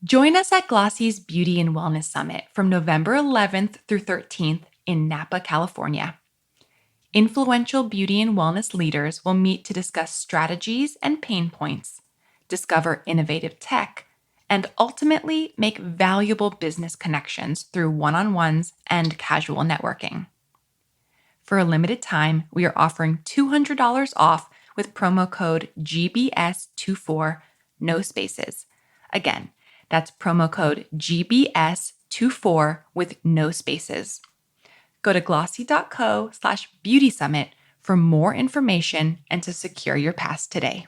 Join us at Glossy's Beauty and Wellness Summit from November 11th through 13th in Napa, California. Influential beauty and wellness leaders will meet to discuss strategies and pain points, discover innovative tech, and ultimately make valuable business connections through one-on-ones and casual networking. For a limited time, we are offering $200 off with promo code GBS24, no spaces. Again, that's promo code GBS24 with no spaces. Go to glossy.co/beauty summit for more information and to secure your pass today.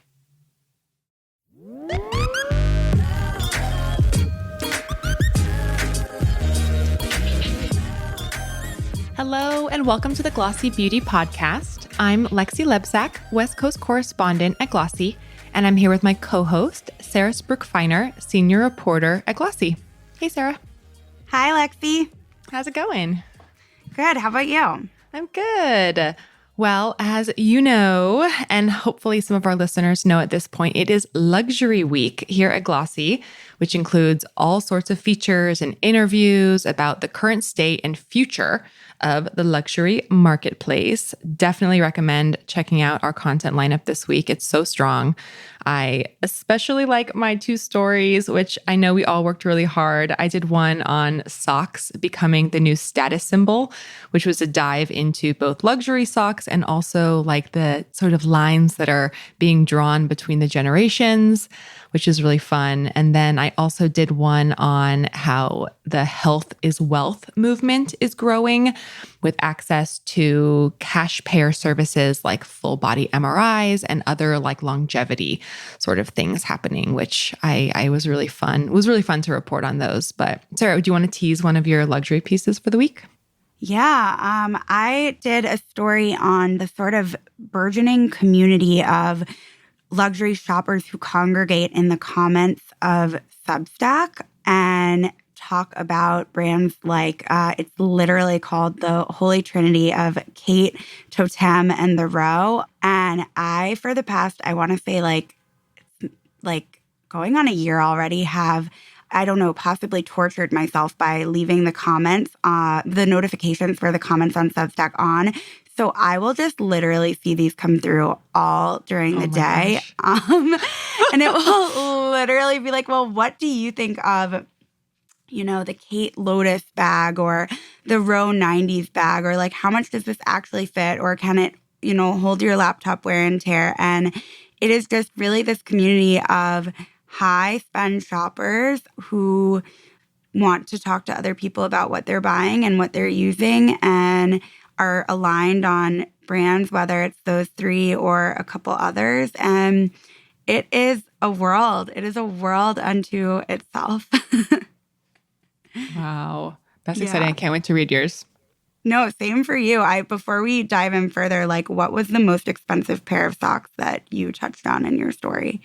Hello, and welcome to the Glossy Beauty Podcast. I'm Lexi Lebsack, West Coast correspondent at Glossy, and I'm here with my co-host, Sarah Spruck-Feiner, senior reporter at Glossy. Hey, Sarah. Hi, Lexi. How's it going? Good. How about you? I'm good. Well, as you know, and hopefully some of our listeners know at this point, it is Luxury Week here at Glossy, which includes all sorts of features and interviews about the current state and future of the luxury marketplace. Definitely recommend checking out our content lineup this week. It's so strong. I especially like my two stories, which I know we all worked really hard. I did one on socks becoming the new status symbol, which was a dive into both luxury socks and also like the sort of lines that are being drawn between the generations, which is really fun. And then I also did one on how the health is wealth movement is growing with access to cash payer services like full body MRIs and other like longevity sort of things happening, which I was really fun. It was really fun to report on those. But Sarah, do you want to tease one of your luxury pieces for the week? Yeah, I did a story on the sort of burgeoning community of luxury shoppers who congregate in the comments of Substack and talk about brands like, it's literally called the Holy Trinity of Kate, Totem, and the Row. And I, for the past, I want to say like going on a year already, have, I don't know, possibly tortured myself by leaving the comments, the notifications for the comments on Substack on. So I will just literally see these come through all during the day. And it will literally be like, well, what do you think of, you know, the Kate Lotus bag or the Row 90s bag? Or like, how much does this actually fit? Or can it, you know, hold your laptop wear and tear? And it is just really this community of high spend shoppers who want to talk to other people about what they're buying and what they're using and are aligned on brands, whether it's those three or a couple others. And it is a world. It is a world unto itself. Wow. That's exciting. I can't wait to read yours. No, same for you. Before we dive in further, like, what was the most expensive pair of socks that you touched on in your story?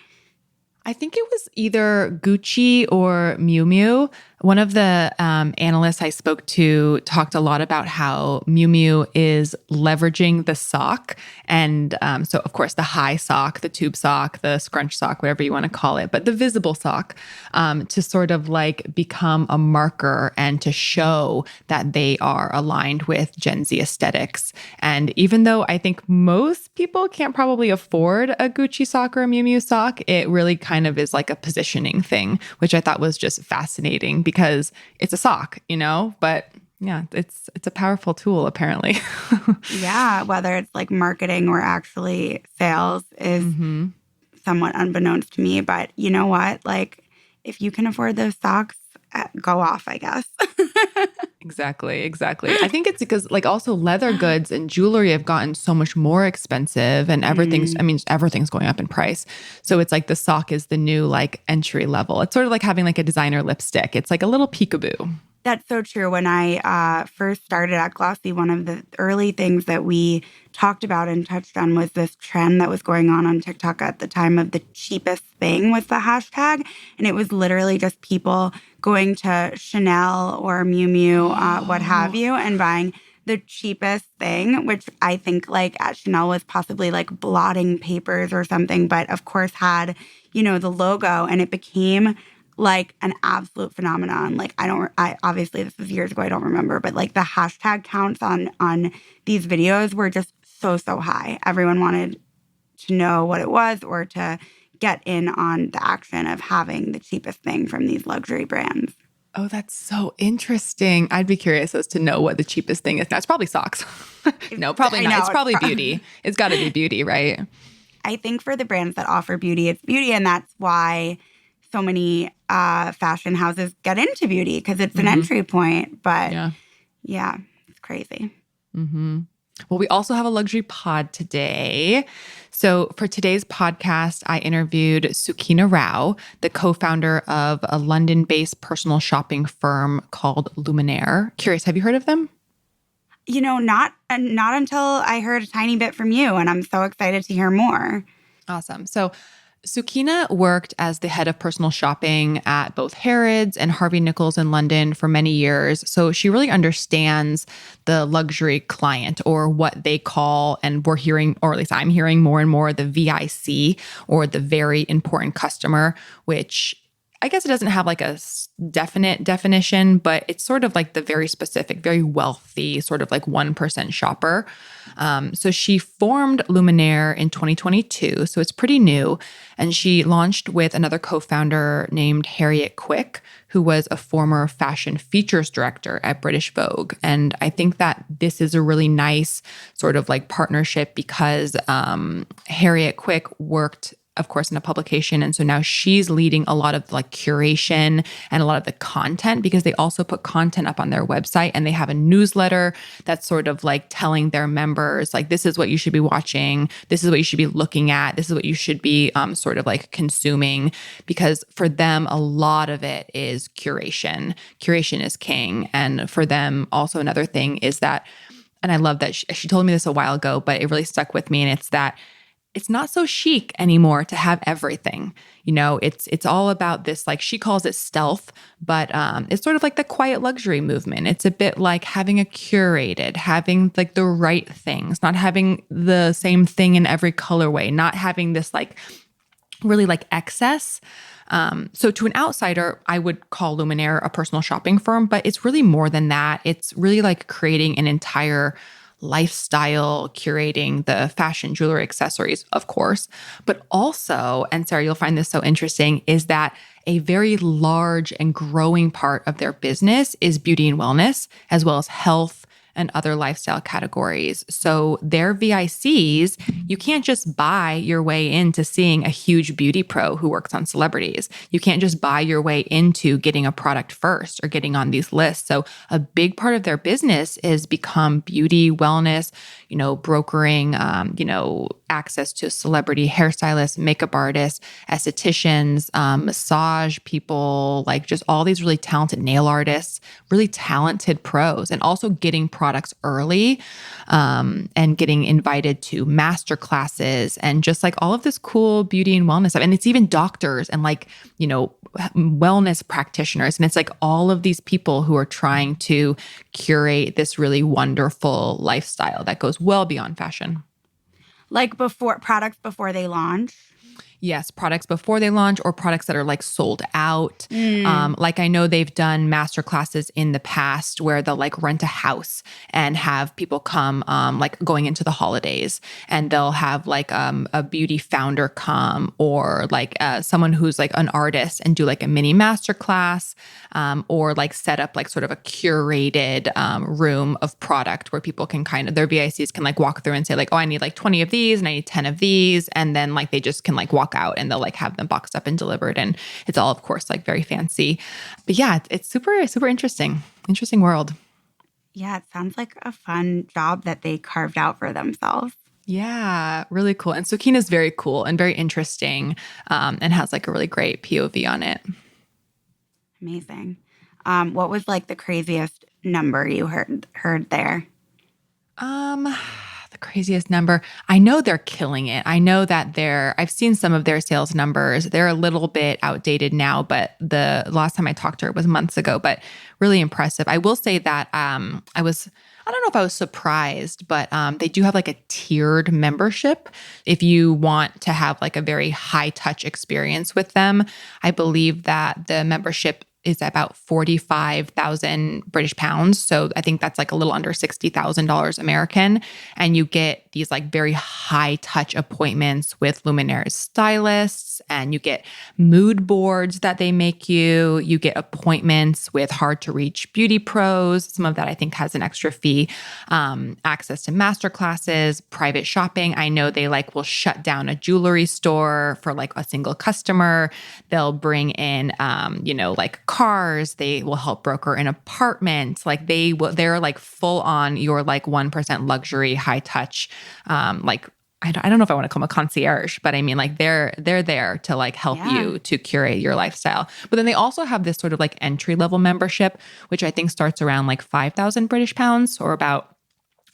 I think it was either Gucci or Miu Miu. One of the analysts I spoke to talked a lot about how Miu Miu is leveraging the sock. And so, of course, the high sock, the tube sock, the scrunch sock, whatever you want to call it, but the visible sock to sort of like become a marker and to show that they are aligned with Gen Z aesthetics. And even though I think most people can't probably afford a Gucci sock or a Miu Miu sock, it really kind of is like a positioning thing, which I thought was just fascinating because it's a sock, you know, but yeah, it's a powerful tool apparently. Yeah, whether it's like marketing or actually sales is somewhat unbeknownst to me. But you know what? Like, if you can afford those socks, go off, I guess. Exactly. I think it's because like also leather goods and jewelry have gotten so much more expensive and everything's going up in price. So it's like the sock is the new like entry level. It's sort of like having like a designer lipstick. It's like a little peekaboo. That's so true. When I first started at Glossy, one of the early things that we talked about and touched on was this trend that was going on TikTok at the time of the cheapest thing was the hashtag. And it was literally just people going to Chanel or Miu Miu, what have you, and buying the cheapest thing, which I think like at Chanel was possibly like blotting papers or something, but of course had, you know, the logo, and it became like an absolute phenomenon. Like I obviously this was years ago, I don't remember, but like the hashtag counts on these videos were just so high. Everyone wanted to know what it was or to get in on the action of having the cheapest thing from these luxury brands. Oh, that's so interesting. I'd be curious as to know what the cheapest thing is. Now, it's probably socks. No, probably I not. know, It's probably beauty. It's got to be beauty, right? I think for the brands that offer beauty, it's beauty. And that's why so many fashion houses get into beauty, because it's an entry point. But yeah, it's crazy. Well, we also have a luxury pod today. So for today's podcast, I interviewed Sukeena Rao, the co-founder of a London-based personal shopping firm called Luminaire. Curious, have you heard of them? You know, not until I heard a tiny bit from you, and I'm so excited to hear more. Awesome. So Sukeena worked as the head of personal shopping at both Harrods and Harvey Nichols in London for many years. So she really understands the luxury client, or what they call, and we're hearing, or at least I'm hearing more and more, the VIC, or the very important customer, which I guess it doesn't have like a definite definition, but it's sort of like the very specific, very wealthy, sort of like 1% shopper. So she formed Luminaire in 2022, so it's pretty new. And she launched with another co-founder named Harriet Quick, who was a former fashion features director at British Vogue. And I think that this is a really nice sort of like partnership because Harriet Quick worked, of course, in a publication. And so now she's leading a lot of like curation and a lot of the content, because they also put content up on their website, and they have a newsletter that's sort of like telling their members, like, this is what you should be watching. This is what you should be looking at. This is what you should be sort of like consuming, because for them, a lot of it is curation. Curation is king. And for them, also another thing is that, and I love that she told me this a while ago, but it really stuck with me. And it's that it's not so chic anymore to have everything. You know, it's all about this, like she calls it stealth, but it's sort of like the quiet luxury movement. It's a bit like having a curated, having like the right things, not having the same thing in every colorway, not having this like really like excess. So to an outsider, I would call Luminaire a personal shopping firm, but it's really more than that. It's really like creating an entire lifestyle, curating the fashion, jewelry, accessories, of course. But also, and Sarah, you'll find this so interesting, is that a very large and growing part of their business is beauty and wellness, as well as health and other lifestyle categories. So their VICs, you can't just buy your way into seeing a huge beauty pro who works on celebrities. You can't just buy your way into getting a product first or getting on these lists. So a big part of their business is become beauty, wellness, you know, brokering, access to celebrity hairstylists, makeup artists, estheticians, massage people, like just all these really talented nail artists, really talented pros, and also getting products early and getting invited to master classes and just like all of this cool beauty and wellness stuff. And it's even doctors and like, you know, wellness practitioners. And it's like all of these people who are trying to curate this really wonderful lifestyle that goes well beyond fashion. Like products before they launch. Yes, products before they launch, or products that are like sold out. Like I know they've done master classes in the past where they'll like rent a house and have people come like going into the holidays, and they'll have like a beauty founder come, or like someone who's like an artist and do like a mini master class, or like set up like sort of a curated room of product where people can kind of, their VICs can like walk through and say like, oh, I need like 20 of these and I need 10 of these. And then like they just can like walk out and they'll like have them boxed up and delivered. And it's all, of course, like very fancy. But yeah, it's super, super interesting world. Yeah, it sounds like a fun job that they carved out for themselves. Yeah, really cool. And Sukeena's very cool and very interesting, and has like a really great POV on it. Amazing. What was like the craziest number you heard there? The the craziest number? I know they're killing it. I know that I've seen some of their sales numbers. They're a little bit outdated now, but the last time I talked to her was months ago, but really impressive. I will say that I don't know if I was surprised, but they do have like a tiered membership. If you want to have like a very high touch experience with them, I believe that the membership is about 45,000 British pounds. So I think that's like a little under $60,000 American. And you get these like very high touch appointments with Luminaire's stylists, and you get mood boards that they make you. You get appointments with hard to reach beauty pros. Some of that I think has an extra fee. Access to master classes, private shopping. I know they like will shut down a jewelry store for like a single customer. They'll bring in, like cars. They will help broker an apartment. Like they're like full on your like 1% luxury, high touch, I don't know if I want to call them a concierge, but I mean, like they're there to like help you to curate your lifestyle. But then they also have this sort of like entry level membership, which I think starts around like 5,000 British pounds, or about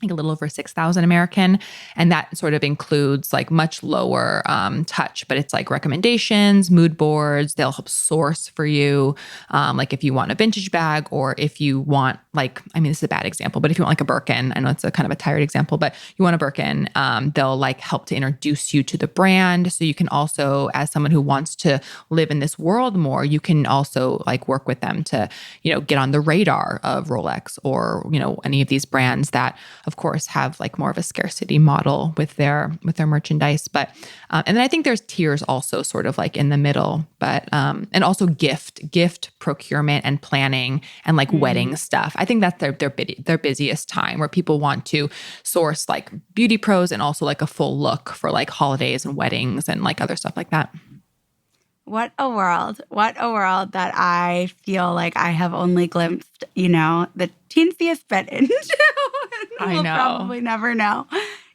like a little over 6,000 American. And that sort of includes like much lower touch, but it's like recommendations, mood boards. They'll help source for you. Like if you want a vintage bag, or if you want this is a bad example, but if you want like a Birkin, I know it's a kind of a tired example, but you want a Birkin, they'll like help to introduce you to the brand. So you can also, as someone who wants to live in this world more, you can also like work with them to, get on the radar of Rolex or, any of these brands that of course have like more of a scarcity model with their merchandise. But and then I think there's tiers also sort of like in the middle, but and also gift procurement and planning and like wedding stuff. I think that's their busiest time, where people want to source like beauty pros and also like a full look for like holidays and weddings and like other stuff like that. What a world. What a world that I feel like I have only glimpsed, the teensiest bit into. I We'll know. probably never know.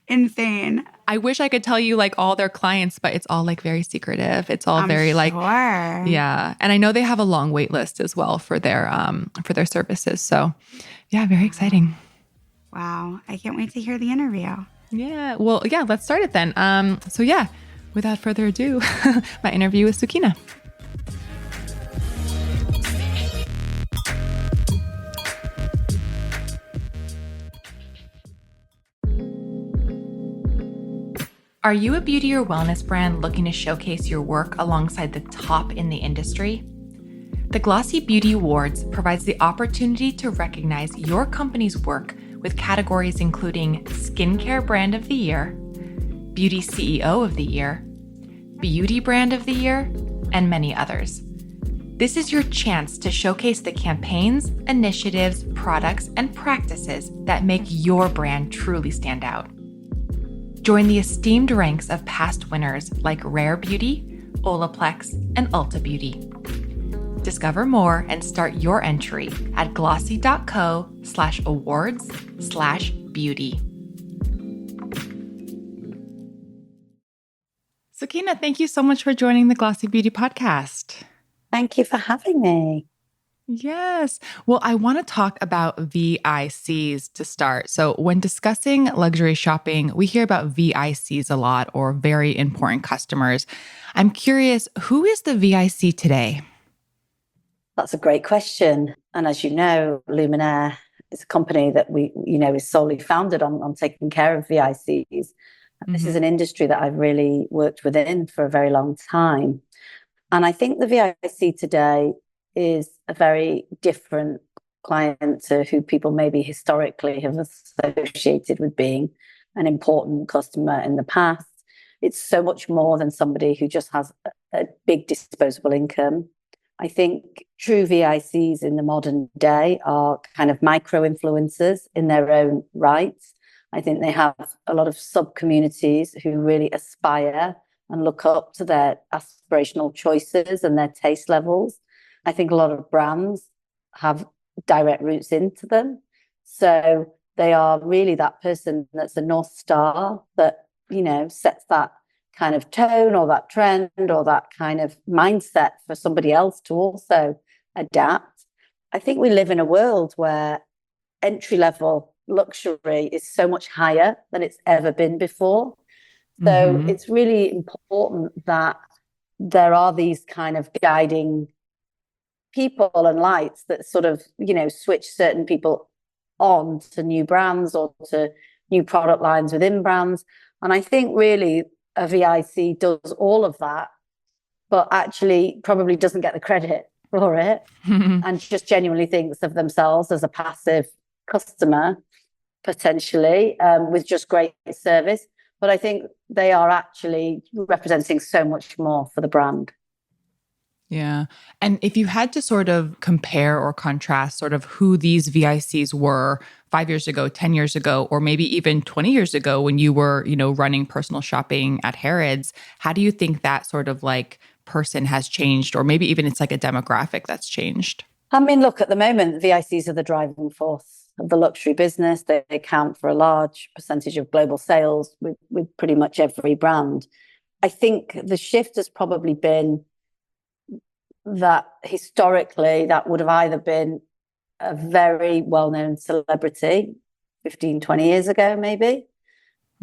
Insane. I wish I could tell you like all their clients, but it's all like very secretive. It's all I'm very like, sure. yeah. And I know they have a long wait list as well for their services. So yeah, very exciting. Wow. I can't wait to hear the interview. Yeah. Well, yeah, let's start it then. So yeah, without further ado, my interview with Sukeena. Are you a beauty or wellness brand looking to showcase your work alongside the top in the industry? The Glossy Beauty Awards provides the opportunity to recognize your company's work with categories including Skincare Brand of the Year, Beauty CEO of the Year, Beauty Brand of the Year, and many others. This is your chance to showcase the campaigns, initiatives, products, and practices that make your brand truly stand out. Join the esteemed ranks of past winners like Rare Beauty, Olaplex, and Ulta Beauty. Discover more and start your entry at glossy.co/awards/beauty. Sukeena, thank you so much for joining the Glossy Beauty Podcast. Thank you for having me. Yes. Well, I want to talk about VICs to start. So when discussing luxury shopping, we hear about VICs a lot, or very important customers. I'm curious, who is the VIC today? That's a great question. And as you know, Luminaire is a company that is solely founded on taking care of VICs. This is an industry that I've really worked within for a very long time. And I think the VIC today is a very different client to who people maybe historically have associated with being an important customer in the past. It's so much more than somebody who just has a big disposable income. I think true VICs in the modern day are kind of micro influencers in their own right. I think they have a lot of sub-communities who really aspire and look up to their aspirational choices and their taste levels. I think a lot of brands have direct routes into them. So they are really that person that's a North Star that, sets that kind of tone or that trend or that kind of mindset for somebody else to also adapt. I think we live in a world where entry-level luxury is so much higher than it's ever been before. So Mm-hmm. it's really important that there are these kind of guiding people and lights that sort of, switch certain people on to new brands or to new product lines within brands. And I think really a VIC does all of that, but actually probably doesn't get the credit for it and just genuinely thinks of themselves as a passive customer, potentially, with just great service. But I think they are actually representing so much more for the brand. Yeah. And if you had to sort of compare or contrast sort of who these VICs were 5 years ago, 10 years ago, or maybe even 20 years ago when you were, running personal shopping at Harrods, how do you think that sort of like person has changed? Or maybe even it's like a demographic that's changed? I mean, look, at the moment, VICs are the driving force of the luxury business. They account for a large percentage of global sales with pretty much every brand. I think the shift has probably been that historically that would have either been a very well-known celebrity 15, 20 years ago, maybe.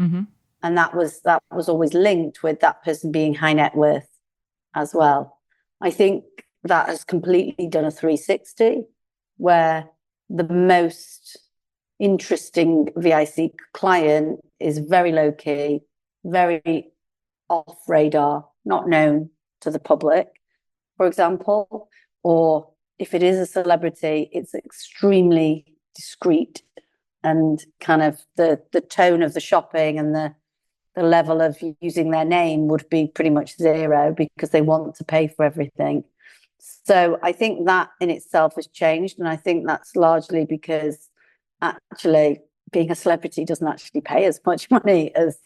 Mm-hmm. And that was always linked with that person being high net worth as well. I think that has completely done a 360 where the most interesting VIC client is very low key, very off radar, not known to the public, for example, or if it is a celebrity, it's extremely discreet and kind of the tone of the shopping and the level of using their name would be pretty much zero because they want to pay for everything. So I think that in itself has changed. And I think that's largely because actually being a celebrity doesn't actually pay as much money as,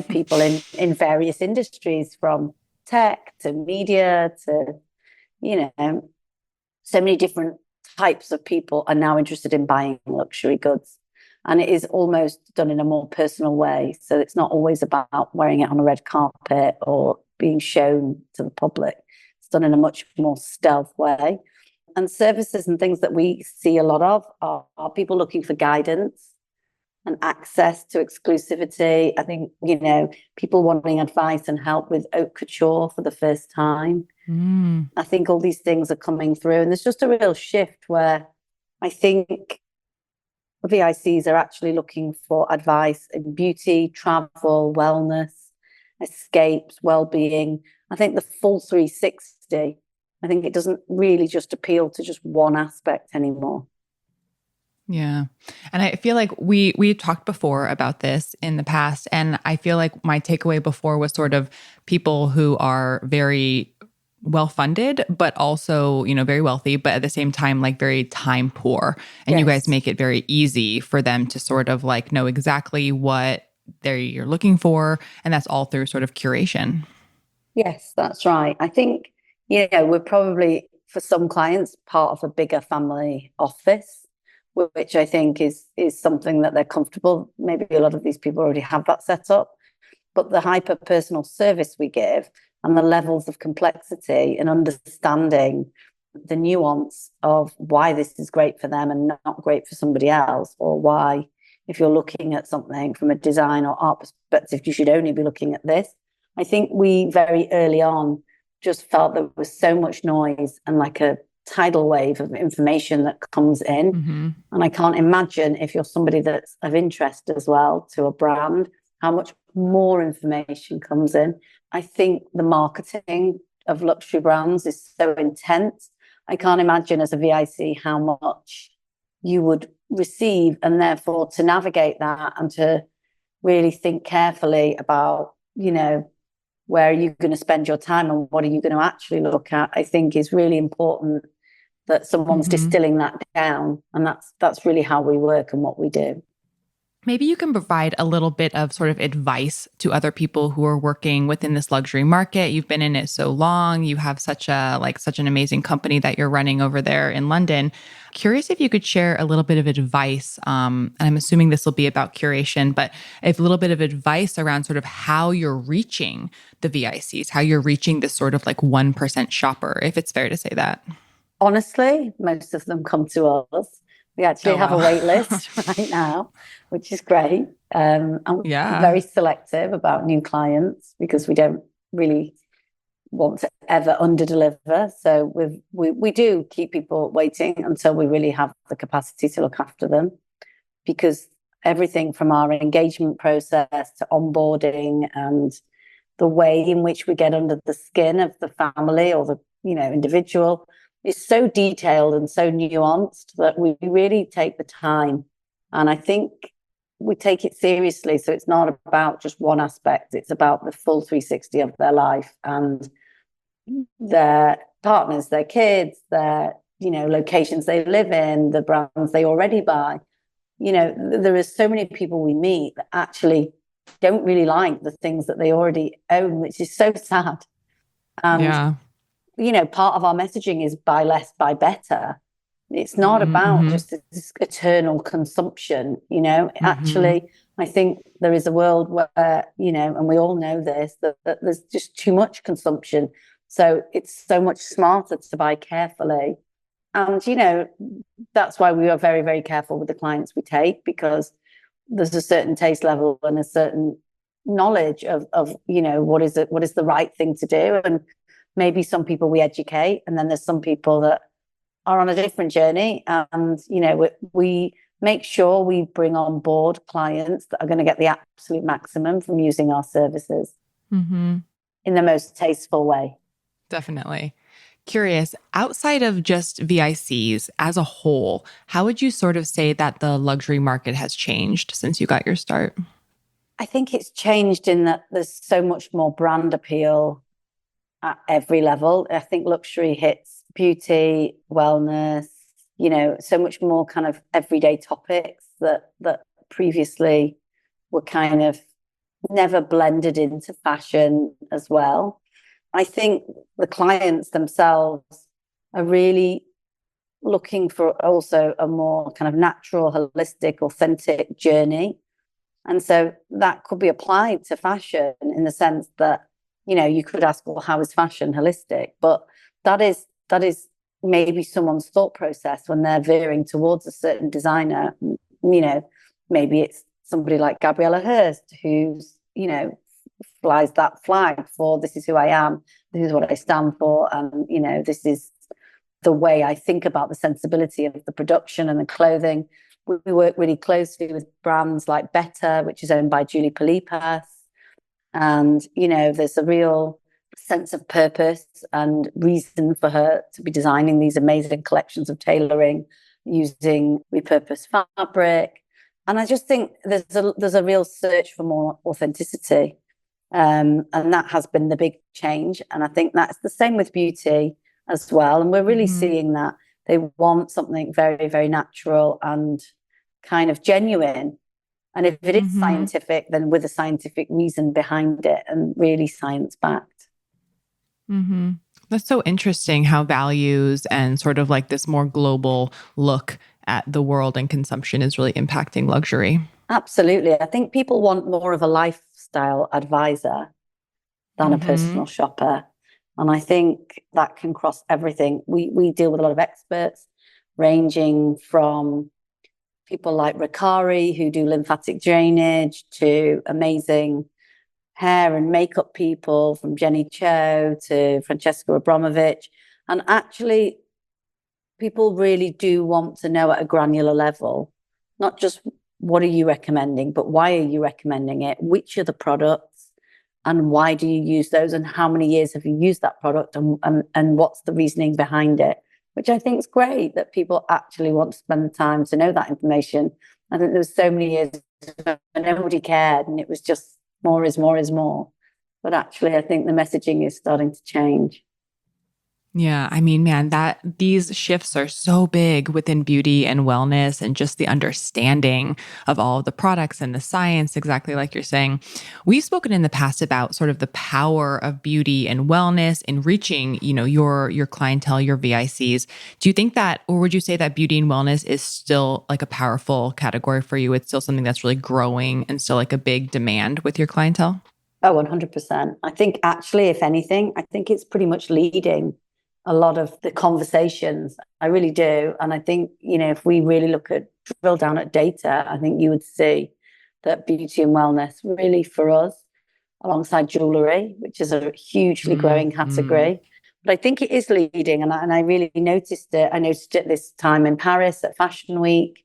people in various industries, from tech to media to, so many different types of people are now interested in buying luxury goods. And it is almost done in a more personal way. So it's not always about wearing it on a red carpet or being shown to the public. It's done in a much more stealth way. And services and things that we see a lot of are people looking for guidance and access to exclusivity. I think, people wanting advice and help with haute couture for the first time. I think all these things are coming through. And there's just a real shift where I think VICs are actually looking for advice in beauty, travel, wellness, escapes, well-being. I think the full 360, I think it doesn't really just appeal to just one aspect anymore. Yeah. And I feel like we talked before about this in the past. And I feel like my takeaway before was sort of people who are very well funded, but also, very wealthy, but at the same time, like very time poor. And you guys Yes. make it very easy for them to sort of like know exactly what you're looking for. And that's all through sort of curation. Yes, that's right. I think, we're probably, for some clients, part of a bigger family office, which I think is something that they're comfortable. Maybe a lot of these people already have that set up. But the hyper personal service we give and the levels of complexity and understanding the nuance of why this is great for them and not great for somebody else, or why, if you're looking at something from a design or art perspective, you should only be looking at this. I think we very early on just felt there was so much noise and like a tidal wave of information that comes in. Mm-hmm. And I can't imagine, if you're somebody that's of interest as well to a brand, how much more information comes in. I think the marketing of luxury brands is so intense. I can't imagine as a VIC how much you would receive, and therefore to navigate that and to really think carefully about, where are you going to spend your time and what are you going to actually look at, I think is really important that someone's distilling that down. And that's really how we work and what we do. Maybe you can provide a little bit of sort of advice to other people who are working within this luxury market. You've been in it so long. You have such an amazing company that you're running over there in London. Curious if you could share a little bit of advice. And I'm assuming this will be about curation, but if a little bit of advice around sort of how you're reaching the VICs, how you're reaching this sort of like 1% shopper, if it's fair to say that. Honestly, most of them come to us We actually Oh, have a wow. wait list right now, which is great. I'm Yeah. very selective about new clients because we don't really want to ever underdeliver. So we do keep people waiting until we really have the capacity to look after them, because everything from our engagement process to onboarding and the way in which we get under the skin of the family or the individual is so detailed and so nuanced that we really take the time. And I think we take it seriously. So it's not about just one aspect, it's about the full 360 of their life and their partners, their kids, their locations they live in, the brands they already buy. There is so many people we meet that actually don't really like the things that they already own, which is so sad. And Yeah. part of our messaging is buy less, buy better. It's not about Mm-hmm. just this eternal consumption. Mm-hmm. Actually, I think there is a world where, and we all know this, that there's just too much consumption. So it's so much smarter to buy carefully. And, that's why we are very, very careful with the clients we take, because there's a certain taste level and a certain knowledge of what is the right thing to do. And maybe some people we educate, and then there's some people that are on a different journey. And, we make sure we bring on board clients that are going to get the absolute maximum from using our services Mm-hmm. in the most tasteful way. Definitely. Curious, outside of just VICs as a whole, how would you sort of say that the luxury market has changed since you got your start? I think it's changed in that there's so much more brand appeal at every level. I think luxury hits beauty, wellness, so much more kind of everyday topics that previously were kind of never blended into fashion as well. I think the clients themselves are really looking for also a more kind of natural, holistic, authentic journey. And so that could be applied to fashion in the sense that, you could ask, well, how is fashion holistic? But that is maybe someone's thought process when they're veering towards a certain designer. Maybe it's somebody like Gabriella Hearst, who's, flies that flag for this is who I am, this is what I stand for, and this is the way I think about the sensibility of the production and the clothing. We work really closely with brands like Better, which is owned by Julie Polipas. And, there's a real sense of purpose and reason for her to be designing these amazing collections of tailoring using repurposed fabric. And I just think there's a real search for more authenticity. And that has been the big change. And I think that's the same with beauty as well. And we're really Mm-hmm. seeing that they want something very, very natural and kind of genuine. And if it is Mm-hmm. scientific, then with a scientific reason behind it and really science backed. Mm-hmm. That's so interesting how values and sort of like this more global look at the world and consumption is really impacting luxury. Absolutely. I think people want more of a lifestyle advisor than a Mm-hmm. personal shopper. And I think that can cross everything. We deal with a lot of experts, ranging from people like Ricari, who do lymphatic drainage, to amazing hair and makeup people, from Jenny Cho to Francesca Abramovich. And actually, people really do want to know at a granular level, not just what are you recommending, but why are you recommending it? Which are the products? And why do you use those? And how many years have you used that product? And what's the reasoning behind it? Which I think is great that people actually want to spend the time to know that information. I think there was so many years when nobody cared and it was just more is more is more. But actually, I think the messaging is starting to change. Yeah, I mean, man, that these shifts are so big within beauty and wellness and just the understanding of all of the products and the science, exactly like you're saying. We've spoken in the past about sort of the power of beauty and wellness in reaching, your clientele, your VICs. Do you think that, or would you say that beauty and wellness is still like a powerful category for you? It's still something that's really growing and still like a big demand with your clientele? Oh, 100%. I think actually, if anything, I think it's pretty much leading a lot of the conversations. I really do. And I think, if we really drill down at data, I think you would see that beauty and wellness really for us, alongside jewellery, which is a hugely growing category. But I think it is leading, and I really noticed it. I noticed it this time in Paris at Fashion Week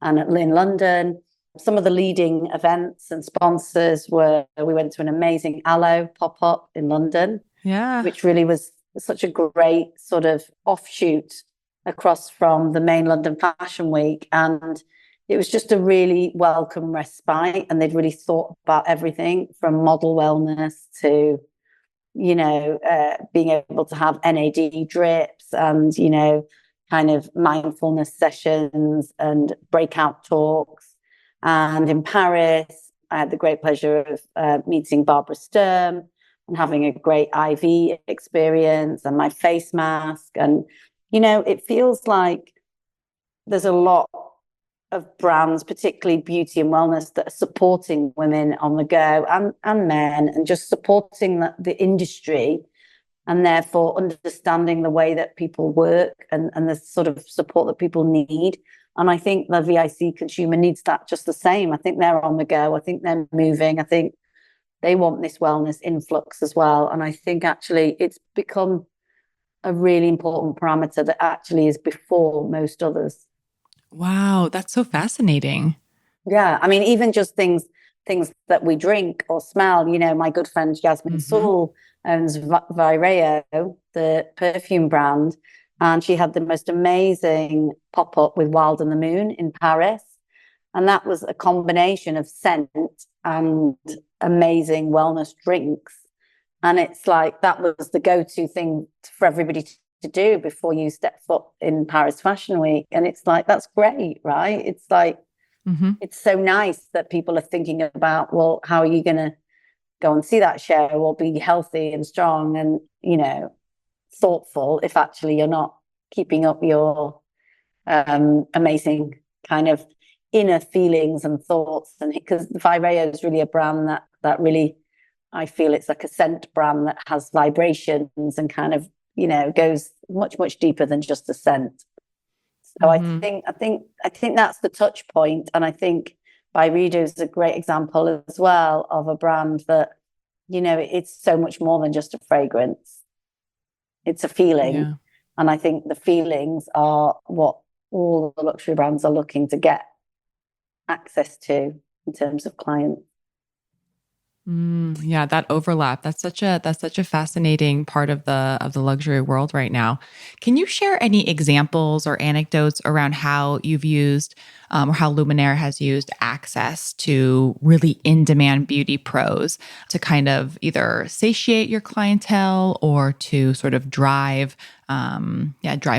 and in London. Some of the leading events and sponsors we went to an amazing Aloe pop-up in London, which really was such a great sort of offshoot across from the main London Fashion Week. And it was just a really welcome respite. And they'd really thought about everything from model wellness to, being able to have NAD drips and, kind of mindfulness sessions and breakout talks. And in Paris, I had the great pleasure of meeting Barbara Sturm and having a great IV experience and my face mask. And, it feels like there's a lot of brands, particularly beauty and wellness, that are supporting women on the go and men, and just supporting the industry, and therefore understanding the way that people work and the sort of support that people need. And I think the VIC consumer needs that just the same. I think they're on the go. I think they're moving. I think they want this wellness influx as well. And I think actually it's become a really important parameter that actually is before most others. Wow, that's so fascinating. Yeah, I mean, even just things that we drink or smell. My good friend Yasmin Soul owns Vireo, the perfume brand, and she had the most amazing pop-up with Wild and the Moon in Paris. And that was a combination of scent and amazing wellness drinks. And it's like that was the go-to thing for everybody to do before you step foot in Paris Fashion Week. And it's like, that's great, right? It's like, it's so nice that people are thinking about, well, how are you going to go and see that show or be healthy and strong and, thoughtful if actually you're not keeping up your amazing kind of inner feelings and thoughts. And because Vireo is really a brand that really, I feel it's like a scent brand that has vibrations and kind of, goes much, much deeper than just a scent. So I think that's the touch point. And I think Byredo is a great example as well of a brand that, it's so much more than just a fragrance. It's a feeling. Yeah. And I think the feelings are what all the luxury brands are looking to get access to in terms of clients. Yeah, that overlap. That's such a fascinating part of the luxury world right now. Can you share any examples or anecdotes around how you've used or how Luminaire has used access to really in-demand beauty pros to kind of either satiate your clientele or to sort of drive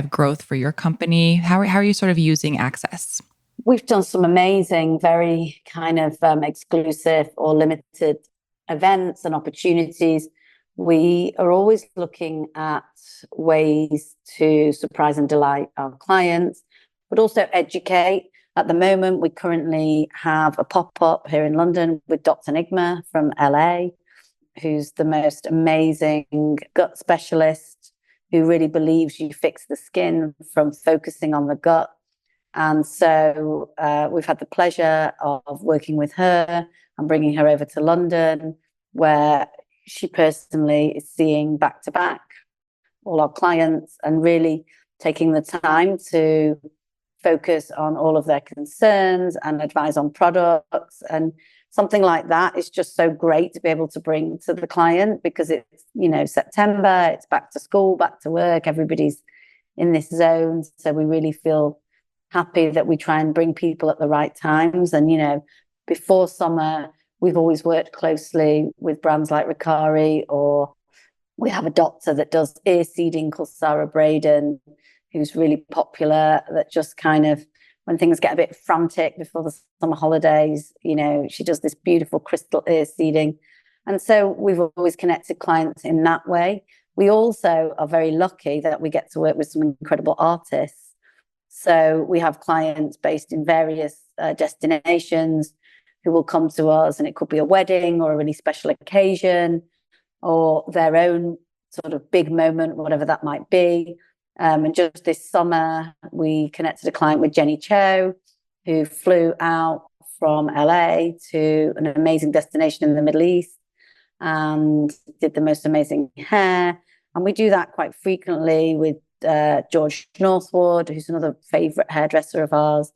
growth for your company? How are you sort of using access? We've done some amazing, very kind of exclusive or limited events and opportunities. We are always looking at ways to surprise and delight our clients, but also educate. At the moment, we currently have a pop-up here in London with Dr. Nigma from LA, who's the most amazing gut specialist who really believes you fix the skin from focusing on the gut. And so we've had the pleasure of working with her and bringing her over to London, where she personally is seeing back to back all our clients and really taking the time to focus on all of their concerns and advise on products. And something like that is just so great to be able to bring to the client, because it's, September, it's back to school, back to work, everybody's in this zone. So we really feel happy that we try and bring people at the right times. And, before summer, we've always worked closely with brands like Ricari, or we have a doctor that does ear seeding called Sarah Braden, who's really popular, that just kind of, when things get a bit frantic before the summer holidays, she does this beautiful crystal ear seeding. And so we've always connected clients in that way. We also are very lucky that we get to work with some incredible artists. So we have clients based in various destinations who will come to us, and it could be a wedding or a really special occasion or their own sort of big moment, whatever that might be. And just this summer, we connected a client with Jenny Cho, who flew out from LA to an amazing destination in the Middle East and did the most amazing hair. And we do that quite frequently with George Northwood, who's another favorite hairdresser of ours.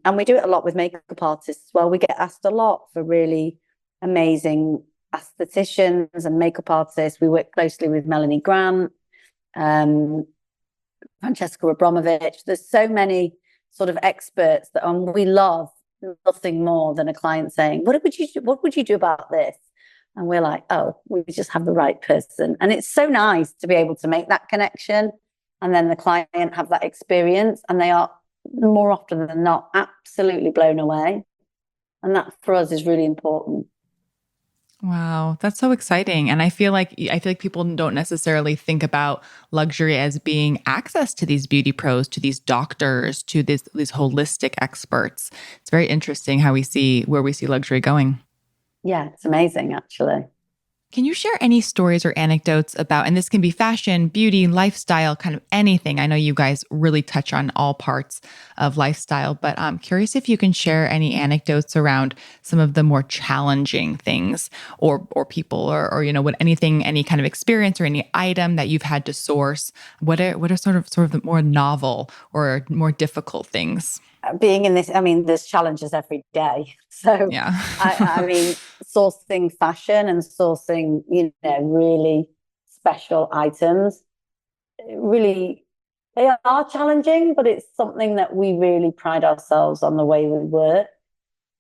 And we do it a lot with makeup artists as well. We get asked a lot for really amazing aestheticians and makeup artists. We work closely with Melanie Grant, Francesca Abramovich. There's so many sort of experts that we love nothing more than a client saying, what would you do about this? And we're like, oh, we just have the right person. And it's so nice to be able to make that connection and then the client have that experience, and they are more often than not absolutely blown away. And that for us is really important. Wow, that's so exciting. And I feel like people don't necessarily think about luxury as being access to these beauty pros, to these doctors, to these holistic experts. It's very interesting how we see luxury going. Yeah, it's amazing, actually. Can you share any stories or anecdotes about, and this can be fashion, beauty, lifestyle, kind of anything. I know you guys really touch on all parts of lifestyle, but I'm curious if you can share any anecdotes around some of the more challenging things or people or any kind of experience or any item that you've had to source. What are sort of the more novel or more difficult things? Being in this, I mean, there's challenges every day. So yeah. I mean, sourcing fashion and sourcing, really special items, really, they are challenging, but it's something that we really pride ourselves on the way we work.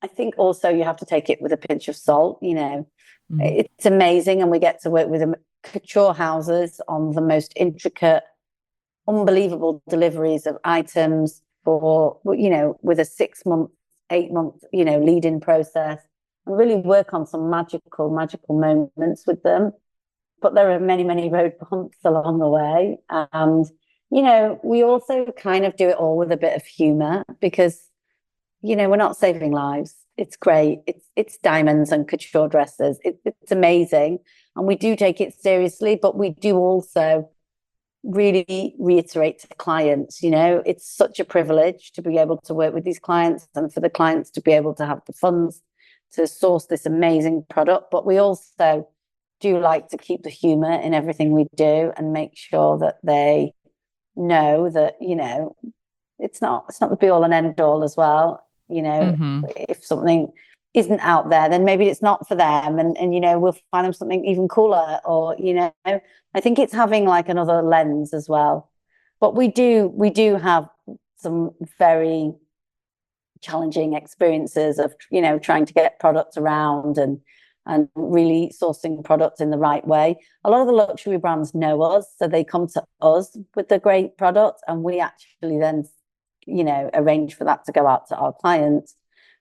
I think also you have to take it with a pinch of salt, It's amazing. And we get to work with couture houses on the most intricate, unbelievable deliveries of items for, with a 6 month, 8 month, lead-in process, and really work on some magical moments with them. But there are many, many road bumps along the way. And, we also kind of do it all with a bit of humor because, we're not saving lives. It's great. It's diamonds and couture dresses. It's amazing. And we do take it seriously, but we do also really reiterate to clients, it's such a privilege to be able to work with these clients and for the clients to be able to have the funds to source this amazing product. But we also do like to keep the humor in everything we do and make sure that they know that, it's not the be all and end all as well. If something isn't out there, then maybe it's not for them, and we'll find them something even cooler, or I think it's having like another lens as well. But we do have some very challenging experiences of trying to get products around and really sourcing products in the right way. A lot of the luxury brands know us, so they come to us with the great product, and we actually then arrange for that to go out to our clients,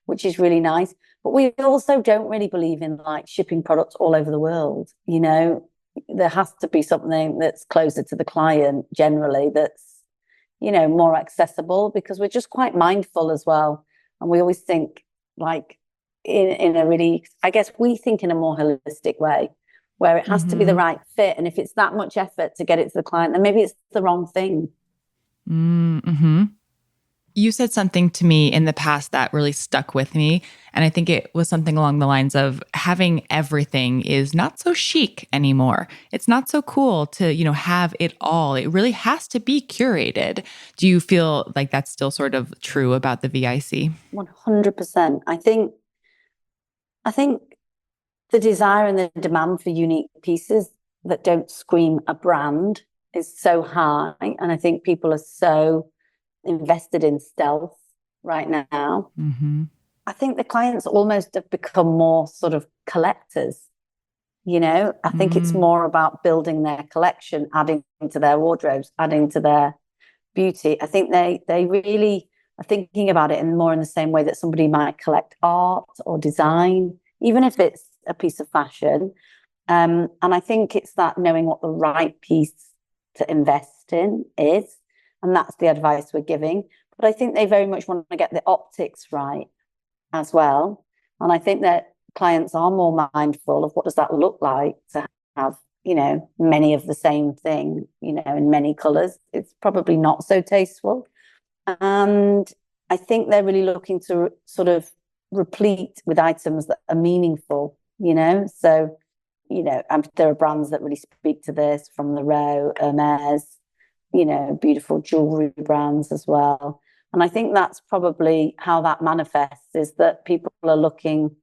which is really nice. But we also don't really believe in like shipping products all over the world. There has to be something that's closer to the client generally, that's, more accessible, because we're just quite mindful as well. And we always think like in a really, I guess we think in a more holistic way, where it has to be the right fit. And if it's that much effort to get it to the client, then maybe it's the wrong thing. Mm-hmm. You said something to me in the past that really stuck with me. And I think it was something along the lines of having everything is not so chic anymore. It's not so cool to, have it all. It really has to be curated. Do you feel like that's still sort of true about the VIC? 100%. I think the desire and the demand for unique pieces that don't scream a brand is so high. And I think people are so invested in stealth right now. I think the clients almost have become more sort of collectors. I think it's more about building their collection, adding to their wardrobes, adding to their beauty. I think they really are thinking about it in the same way that somebody might collect art or design, even if it's a piece of fashion. And I think it's that knowing what the right piece to invest in is. And that's the advice we're giving. But I think they very much want to get the optics right as well. And I think that clients are more mindful of what does that look like to have, many of the same thing, in many colors, it's probably not so tasteful. And I think they're really looking to sort of replete with items that are meaningful, So, there are brands that really speak to this, from the Rao, Hermes, beautiful jewelry brands as well. And I think that's probably how that manifests, is that people are looking,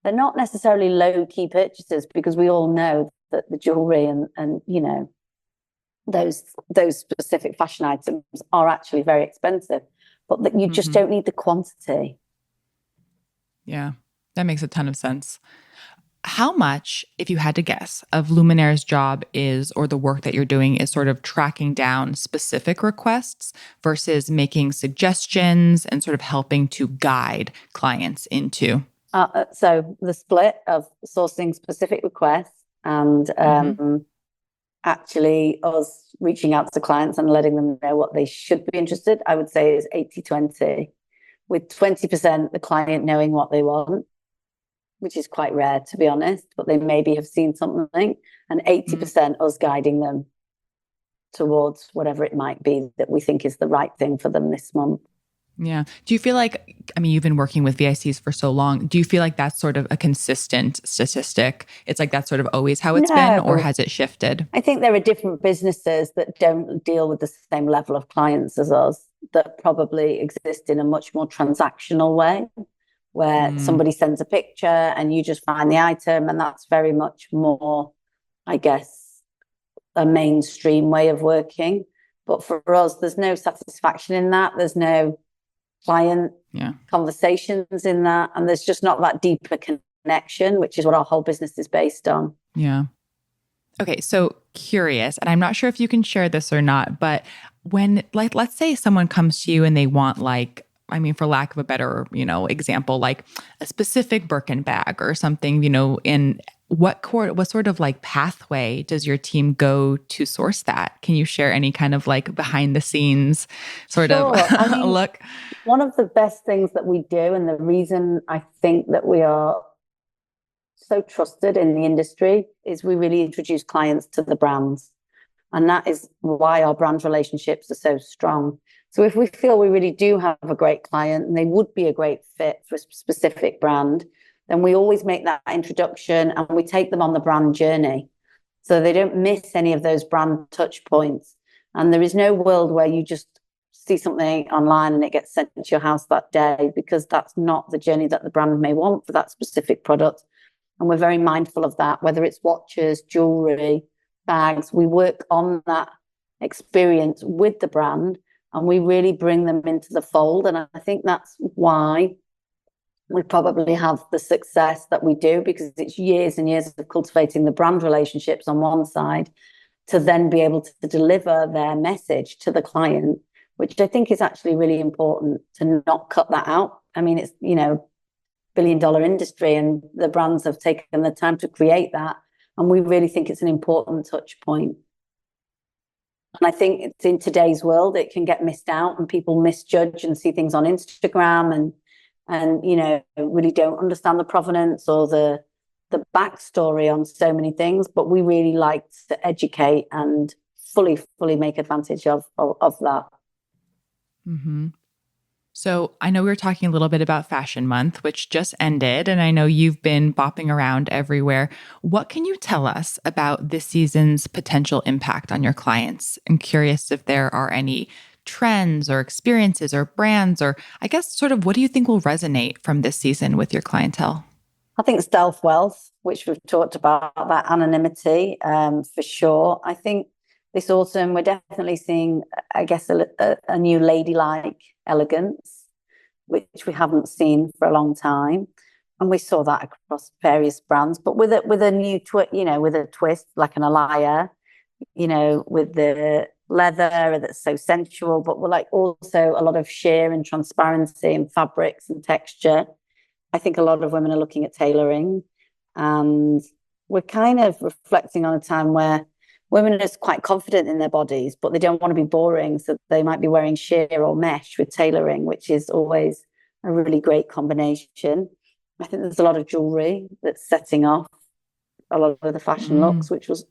they're not necessarily low-key purchases, because we all know that the jewelry and those specific fashion items are actually very expensive, but that you just don't need the quantity. Yeah, that makes a ton of sense. How much, if you had to guess, of Luminaire's job is, or the work that you're doing is sort of tracking down specific requests versus making suggestions and sort of helping to guide clients into? So the split of sourcing specific requests and actually us reaching out to clients and letting them know what they should be interested, I would say is 80-20, with 20% the client knowing what they want, which is quite rare, to be honest, but they maybe have seen something, and 80% us guiding them towards whatever it might be that we think is the right thing for them this month. Yeah. Do you feel like, you've been working with VICs for so long. Do you feel like that's sort of a consistent statistic? It's like that's sort of always how it's been, or has it shifted? I think there are different businesses that don't deal with the same level of clients as us, that probably exist in a much more transactional way, where somebody sends a picture and you just find the item. And that's very much more, I guess, a mainstream way of working. But for us, there's no satisfaction in that. There's no client conversations in that. And there's just not that deeper connection, which is what our whole business is based on. Yeah. Okay, so curious, and I'm not sure if you can share this or not, but when, like, let's say someone comes to you and they want, like, for lack of a better, example, like a specific Birkin bag or something, in what sort of like pathway does your team go to source that? Can you share any kind of like behind the scenes sort of look? One of the best things that we do, and the reason I think that we are so trusted in the industry, is we really introduce clients to the brands. And that is why our brand relationships are so strong. So if we feel we really do have a great client and they would be a great fit for a specific brand, then we always make that introduction and we take them on the brand journey, so they don't miss any of those brand touch points. And there is no world where you just see something online and it gets sent to your house that day, because that's not the journey that the brand may want for that specific product. And we're very mindful of that, whether it's watches, jewelry, bags. We work on that experience with the brand and we really bring them into the fold. And I think that's why we probably have the success that we do, because it's years and years of cultivating the brand relationships on one side to then be able to deliver their message to the client, which I think is actually really important, to not cut that out. It's, billion-dollar industry, and the brands have taken the time to create that. And we really think it's an important touch point. And I think it's in today's world, it can get missed out and people misjudge and see things on Instagram and really don't understand the provenance or the backstory on so many things. But we really like to educate and fully make advantage of that. Mm-hmm. So I know we were talking a little bit about Fashion Month, which just ended, and I know you've been bopping around everywhere. What can you tell us about this season's potential impact on your clients? I'm curious if there are any trends or experiences or brands, or I guess sort of what do you think will resonate from this season with your clientele? I think stealth wealth, which we've talked about, that anonymity, for sure. I think this autumn, we're definitely seeing, I guess, a new ladylike elegance, which we haven't seen for a long time. And we saw that across various brands, but with a new with a twist, like an Alaya, with the leather that's so sensual, but we're like also a lot of sheer and transparency and fabrics and texture. I think a lot of women are looking at tailoring, and we're kind of reflecting on a time where women are quite confident in their bodies, but they don't want to be boring. So they might be wearing sheer or mesh with tailoring, which is always a really great combination. I think there's a lot of jewelry that's setting off. a lot of the fashion looks, which was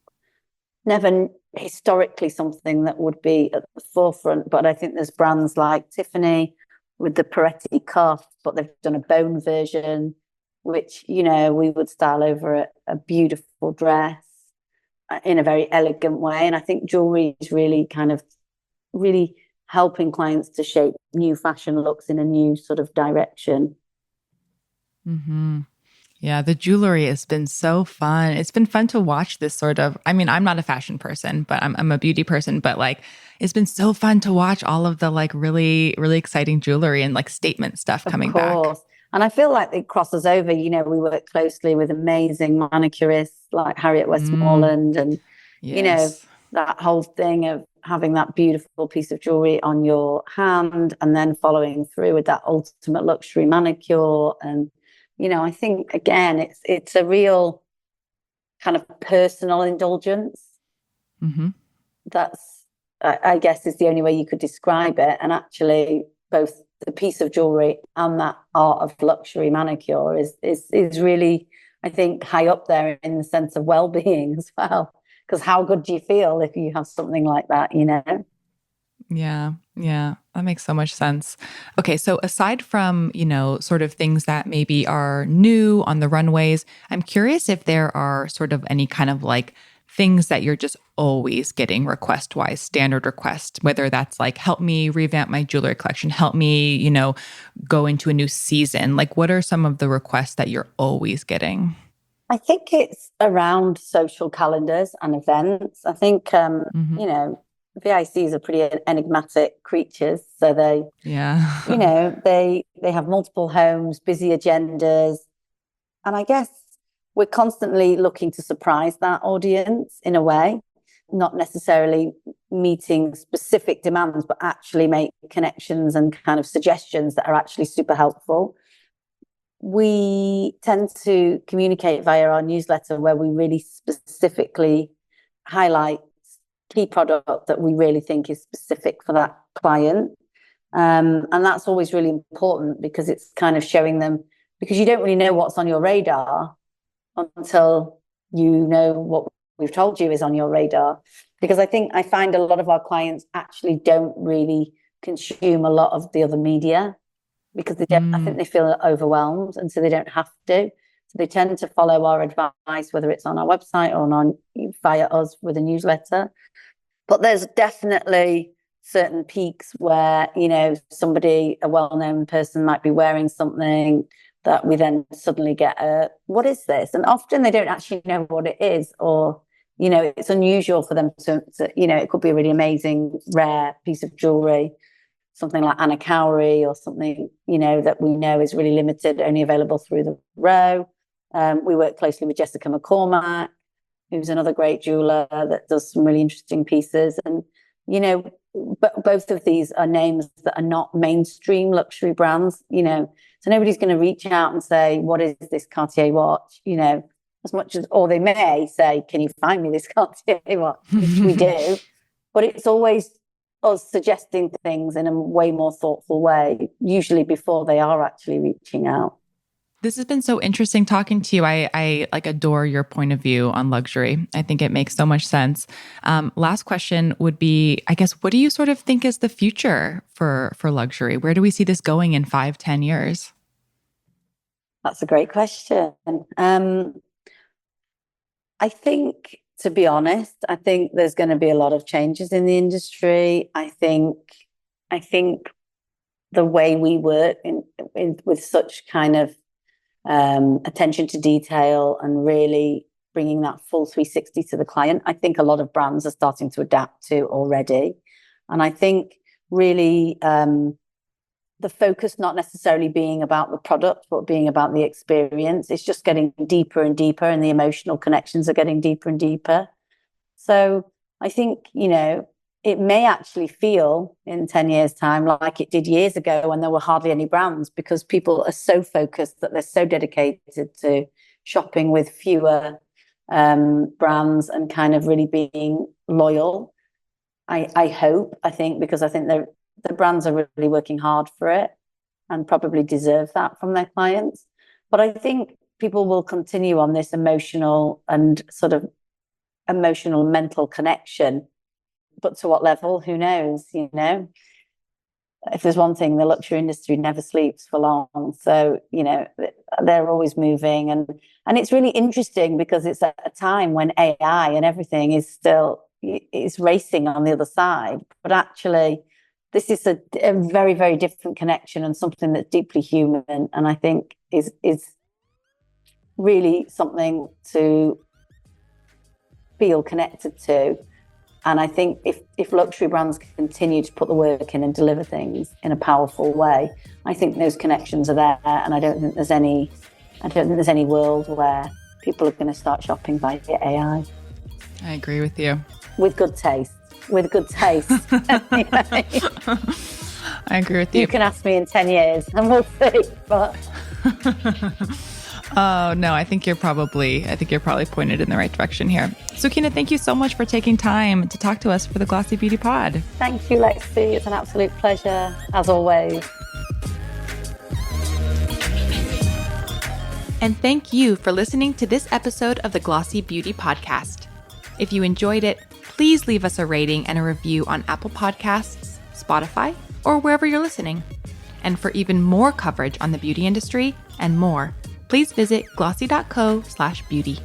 never historically something that would be at the forefront. But I think there's brands like Tiffany with the Peretti cuff, but they've done a bone version, which, you know, we would style over a beautiful dress in a very elegant way. And I think jewelry is really really helping clients to shape new fashion looks in a new sort of direction. Mm-hmm. Yeah, the jewelry has been so fun. It's been fun to watch this sort of, I mean, I'm not a fashion person, but I'm a beauty person, but like, it's been so fun to watch all of the like really, really exciting jewelry and like statement stuff coming back. And I feel like it crosses over. You know, we work closely with amazing manicurists like Harriet Westmoreland and, you know, Yes. that whole thing of having that beautiful piece of jewelry on your hand and then following through with that ultimate luxury manicure. And, you know, I think, again, it's a real kind of personal indulgence. Mm-hmm. That's, I guess, is the only way you could describe it. And actually, both the piece of jewelry and that art of luxury manicure is really, I think, high up there in the sense of well-being as well. Because how good do you feel if you have something like that, you know? Yeah. Yeah. That makes so much sense. Okay. So aside from, you know, sort of things that maybe are new on the runways, I'm curious if there are sort of any kind of like things that you're just always getting request wise, standard request, whether that's like, help me revamp my jewelry collection, help me, you know, go into a new season. Like, what are some of the requests that you're always getting? I think it's around social calendars and events. I think, Mm-hmm. you know, VICs are pretty enigmatic creatures. So they, Yeah. you know, they have multiple homes, busy agendas. And I guess we're constantly looking to surprise that audience in a way, not necessarily meeting specific demands, but actually make connections and kind of suggestions that are actually super helpful. We tend to communicate via our newsletter where we really specifically highlight key product that we really think is specific for that client. And that's always really important because it's kind of showing them, because you don't really know what's on your radar until you know what we've told you is on your radar. Because I find a lot of our clients actually don't really consume a lot of the other media because they don't, I think they feel overwhelmed and so they don't have to. So they tend to follow our advice, whether it's on our website or on via us with a newsletter. But there's definitely certain peaks where, you know, somebody, a well-known person might be wearing something that we then suddenly get what is this? And often they don't actually know what it is, or, you know, it's unusual for them to you know, it could be a really amazing, rare piece of jewelry, something like Anna Cowrie or something, you know, that we know is really limited, only available through the Row. We work closely with Jessica McCormack, who's another great jeweler that does some really interesting pieces. And, you know, but both of these are names that are not mainstream luxury brands, you know, so nobody's going to reach out and say, what is this Cartier watch? You know, as much as, or they may say, can you find me this Cartier watch? Which we do, but it's always us suggesting things in a way more thoughtful way, usually before they are actually reaching out. This has been so interesting talking to you. I like adore your point of view on luxury. I think it makes so much sense. Last question would be, I guess, what do you sort of think is the future for luxury? Where do we see this going in 5, 10 years? That's a great question. I think, to be honest, I think there's going to be a lot of changes in the industry. I think the way we work with such kind of attention to detail and really bringing that full 360 to the client, I think a lot of brands are starting to adapt to already. And I think really the focus not necessarily being about the product, but being about the experience. It's just getting deeper and deeper, and the emotional connections are getting deeper and deeper. So I think, you know, it may actually feel in 10 years' time like it did years ago when there were hardly any brands, because people are so focused that they're so dedicated to shopping with fewer brands and kind of really being loyal. I think, because I think the brands are really working hard for it and probably deserve that from their clients. But I think people will continue on this emotional and sort of emotional mental connection, but to what level, who knows? You know, if there's one thing, the luxury industry never sleeps for long. So, you know, they're always moving, and it's really interesting because it's at a time when AI and everything is still is racing on the other side, but actually this is a very, very different connection and something that's deeply human, and I think is really something to feel connected to. And I think if luxury brands continue to put the work in and deliver things in a powerful way, I think those connections are there. And I don't think there's any world where people are going to start shopping via AI. I agree with you. With good taste. Anyway. I agree with you. You can ask me in 10 years and we'll see. But oh, no, I think you're probably pointed in the right direction here. Sukeena, thank you so much for taking time to talk to us for the Glossy Beauty Pod. Thank you, Lexi. It's an absolute pleasure, as always. And thank you for listening to this episode of the Glossy Beauty Podcast. If you enjoyed it, please leave us a rating and a review on Apple Podcasts, Spotify, or wherever you're listening. And for even more coverage on the beauty industry and more, please visit glossy.co/beauty.